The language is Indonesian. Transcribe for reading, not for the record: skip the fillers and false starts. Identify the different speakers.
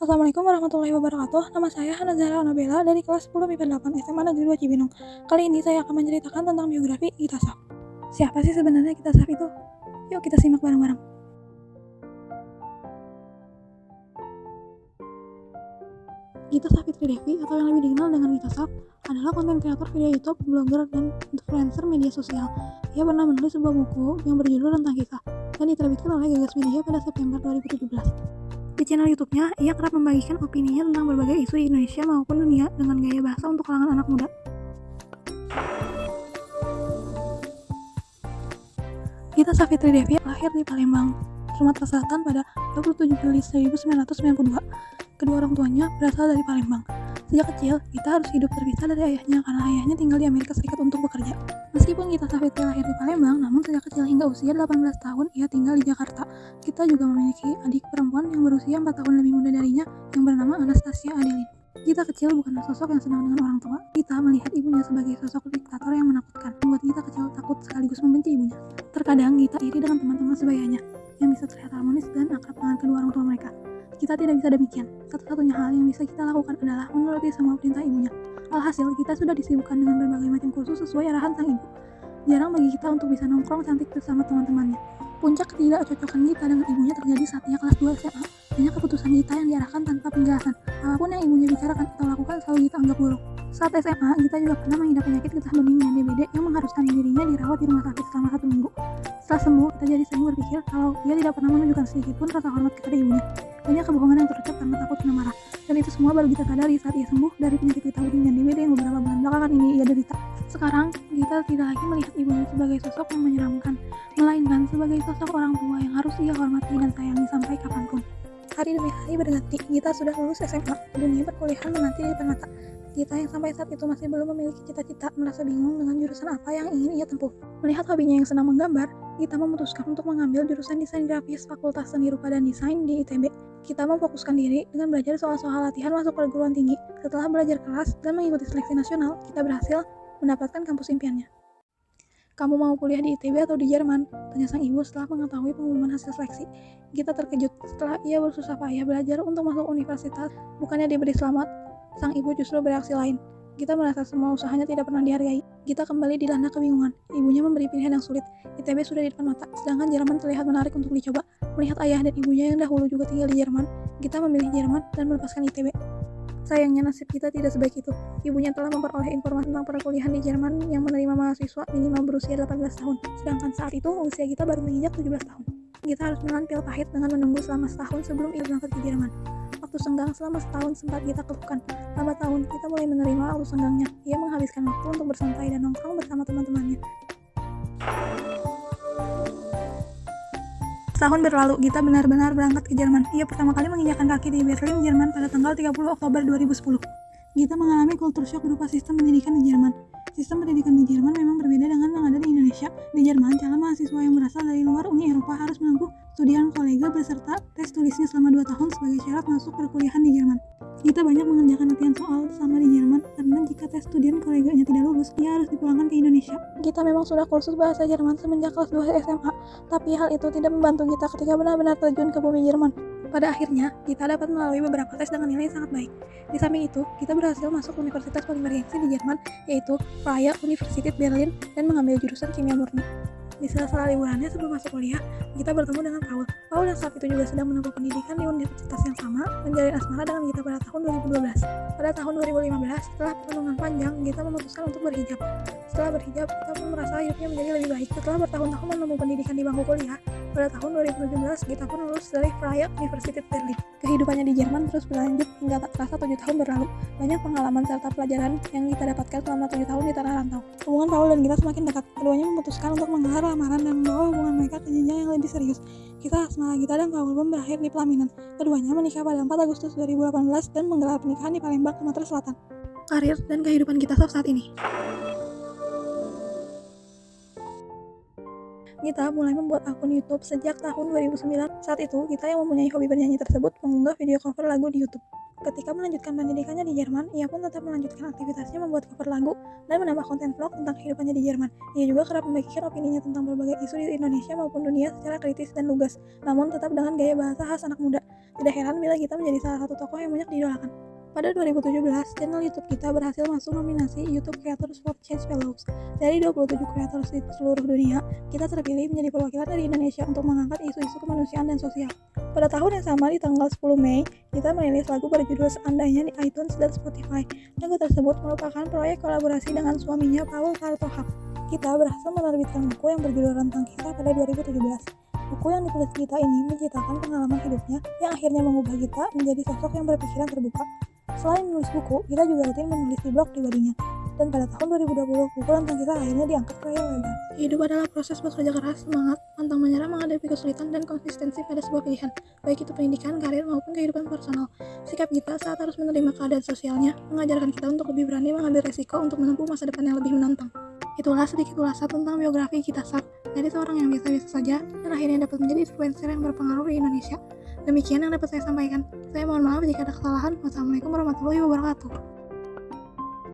Speaker 1: Assalamualaikum warahmatullahi wabarakatuh. Nama saya Hana Zahra Anabella dari kelas 10 MIPA 8 SMA Negeri 2 Cibinong. Kali ini saya akan menceritakan tentang biografi Gita Saf. Siapa sih sebenarnya Gita Saf itu? Yuk kita simak bareng-bareng. Gita Savitri Devi atau yang lebih dikenal dengan Gita Saf adalah konten kreator video YouTube, blogger, dan influencer media sosial. Ia pernah menulis sebuah buku yang berjudul Tentang Kisah dan diterbitkan oleh Gagas Media pada September 2017. Di channel YouTube-nya, ia kerap membagikan opininya tentang berbagai isu di Indonesia maupun dunia dengan gaya bahasa untuk kalangan anak muda. Gita Savitri Devi lahir di Palembang, Sumatera Selatan pada 27 Juli 1992. Kedua orang tuanya berasal dari Palembang. Sejak kecil, Gita harus hidup terpisah dari ayahnya karena ayahnya tinggal di Amerika Serikat untuk bekerja. Meskipun Gita Savitri lahir di Palembang, namun sejak kecil hingga usia 18 tahun ia tinggal di Jakarta. Gita juga memiliki adik perempuan yang berusia 4 tahun lebih muda darinya yang bernama Anastasia Adeline. Gita kecil bukanlah sosok yang senang dengan orang tua. Gita melihat ibunya sebagai sosok diktator yang menakutkan, membuat Gita kecil takut sekaligus membenci ibunya. Terkadang Gita iri dengan teman-teman sebayanya yang bisa terlihat harmonis dan akrab dengan kedua orang tua mereka. Kita tidak bisa demikian. Satu-satunya hal yang bisa kita lakukan adalah menuruti semua perintah ibunya. Alhasil, kita sudah disibukkan dengan berbagai macam kursus sesuai arahan sang ibu. Jarang bagi kita untuk bisa nongkrong cantik bersama teman-temannya. Puncak ketidakcocokan Gita dengan ibunya terjadi saat ia kelas 2 SMA. Banyak keputusan Gita yang diarahkan tanpa penjelasan. Apapun yang ibunya bicarakan atau lakukan selalu Gita anggap buruk. Saat SMA, Gita juga pernah mengidap penyakit getah bening dan DBD yang mengharuskan dirinya dirawat di rumah sakit selama 1 minggu. Setelah sembuh, Gita jadi sering berpikir kalau ia tidak pernah menunjukkan sedikit pun rasa hormat kepada ibunya. Banyak kebohongan yang terucap karena takut kena marah. Dan itu semua baru Gita sadari saat ia sembuh dari penyakit getah bening dan DBD yang beberapa bulan belakangan ini ia derita. Sekarang, Gita tidak lagi melihat ibunya sebagai sosok yang menyeramkan, melainkan sebagai sosok orang tua yang harus ia hormati dan sayangi sampai kapanpun. Hari demi hari berganti, Gita sudah lulus SMA. Dunia perkuliahan menanti di depan mata. Gita yang sampai saat itu masih belum memiliki cita-cita merasa bingung dengan jurusan apa yang ingin ia tempuh. Melihat hobinya yang senang menggambar, Gita memutuskan untuk mengambil jurusan desain grafis Fakultas Seni Rupa dan Desain di ITB. Gita memfokuskan diri dengan belajar soal-soal latihan masuk perguruan tinggi. Setelah belajar keras dan mengikuti seleksi nasional, Gita berhasil mendapatkan kampus impiannya. Kamu mau kuliah di ITB atau di Jerman? Tanya sang ibu setelah mengetahui pengumuman hasil seleksi. Gita terkejut setelah ia bersusah payah belajar untuk masuk universitas. Bukannya diberi selamat, sang ibu justru bereaksi lain. Gita merasa semua usahanya tidak pernah dihargai. Gita kembali dilanda kebingungan. Ibunya memberi pilihan yang sulit. ITB sudah di depan mata, sedangkan Jerman terlihat menarik untuk dicoba. Melihat ayah dan ibunya yang dahulu juga tinggal di Jerman, Gita memilih Jerman dan melepaskan ITB. Sayangnya nasib Gita tidak sebaik itu. Ibunya telah memperoleh informasi tentang perkuliahan di Jerman yang menerima mahasiswa minimal berusia 18 tahun, sedangkan saat itu usia Gita baru menginjak 17 tahun. Gita harus menelan pil pahit dengan menunggu selama setahun sebelum ia berangkat ke Jerman. Waktu senggang selama setahun sempat Gita keluhkan. Lambat tahun, Gita mulai menerima waktu senggangnya. Ia menghabiskan waktu untuk bersantai dan nongkrong bersama teman-temannya. Setahun berlalu, Gita benar-benar berangkat ke Jerman. Ia pertama kali menginjakkan kaki di Berlin, Jerman pada tanggal 30 Oktober 2010. Gita mengalami culture shock berupa sistem pendidikan di Jerman. Sistem pendidikan di Jerman memang berbeda dengan yang ada di Indonesia. Di Jerman, calon mahasiswa yang berasal dari luar Uni Eropa harus menempuh studian kolega beserta tes tulisnya selama 2 tahun sebagai syarat masuk perkuliahan di Jerman. Gita banyak mengerjakan latihan soal sama di Jerman karena jika tes studian koleganya tidak lulus, ia harus dipulangkan ke Indonesia. Gita memang sudah kursus bahasa Jerman semenjak kelas 2 SMA, tapi hal itu tidak membantu Gita ketika benar-benar terjun ke bumi Jerman. Pada akhirnya, Gita dapat melalui beberapa tes dengan nilai sangat baik. Di samping itu, Gita berhasil masuk universitas paling bergengsi di Jerman, yaitu Freie Universität Berlin, dan mengambil jurusan kimia murni. Di sela-sela liburannya sebelum masuk kuliah, Gita bertemu dengan Paul. Paul yang saat itu juga sedang menempuh pendidikan di universitas yang sama, menjalin asmara dengan Gita pada tahun 2012. Pada tahun 2015, setelah pertemuan panjang, Gita memutuskan untuk berhijab. Setelah berhijab, Gita pun merasa hidupnya menjadi lebih baik. Setelah bertahun-tahun menempuh pendidikan di bangku kuliah, pada tahun 2017, Gita pun lulus dari Freie Universität Berlin. Kehidupannya di Jerman terus berlanjut hingga tak terasa 7 tahun berlalu. Banyak pengalaman serta pelajaran yang Gita dapatkan selama 7 tahun di tanah rantau. Hubungan Paul dan Gita semakin dekat. Keduanya memutuskan untuk menggelar lamaran dan membawa hubungan mereka ke jenjang yang lebih serius. Kisah asmara Gita dan Paul pun berakhir di pelaminan. Keduanya menikah pada 4 Agustus 2018 dan menggelar pernikahan di Palembang, Sumatera Selatan. Karir dan kehidupan Gita Saf saat ini. Gita mulai membuat akun YouTube sejak tahun 2009. Saat itu, Gita yang mempunyai hobi bernyanyi tersebut mengunggah video cover lagu di YouTube. Ketika melanjutkan pendidikannya di Jerman, ia pun tetap melanjutkan aktivitasnya membuat cover lagu dan menambah konten vlog tentang kehidupannya di Jerman. Ia juga kerap membagikan opininya tentang berbagai isu di Indonesia maupun dunia secara kritis dan lugas, namun tetap dengan gaya bahasa khas anak muda. Tidak heran bila Gita menjadi salah satu tokoh yang banyak diidolakan. Pada 2017, channel YouTube kita berhasil masuk nominasi YouTube Creators for Change Fellows. Dari 27 creators di seluruh dunia, kita terpilih menjadi perwakilan dari Indonesia untuk mengangkat isu-isu kemanusiaan dan sosial. Pada tahun yang sama, di tanggal 10 Mei, kita merilis lagu berjudul Seandainya di iTunes dan Spotify. Lagu tersebut merupakan proyek kolaborasi dengan suaminya Paul Kartohap. Kita berhasil menerbitkan buku yang berjudul Rentang Kisah pada 2017. Buku yang ditulis Gita ini menceritakan pengalaman hidupnya yang akhirnya mengubah Gita menjadi sosok yang berpikiran terbuka. Selain menulis buku, Gita juga rutin menulis di blog pribadinya. Dan pada tahun 2020, buku Rentang Kisah akhirnya diangkat ke layar lebar. Hidup adalah proses bekerja keras, semangat, pantang menyerah menghadapi kesulitan, dan konsistensi pada sebuah pilihan, baik itu pendidikan, karir, maupun kehidupan personal. Sikap Gita saat harus menerima keadaan sosialnya mengajarkan kita untuk lebih berani mengambil resiko untuk menempuh masa depan yang lebih menantang. Itulah sedikit ulasan tentang biografi Gita Saf, dari seorang yang biasa-biasa saja dan akhirnya dapat menjadi influencer yang berpengaruh di Indonesia. Demikian yang dapat saya sampaikan. Saya mohon maaf jika ada kesalahan. Wassalamualaikum warahmatullahi wabarakatuh.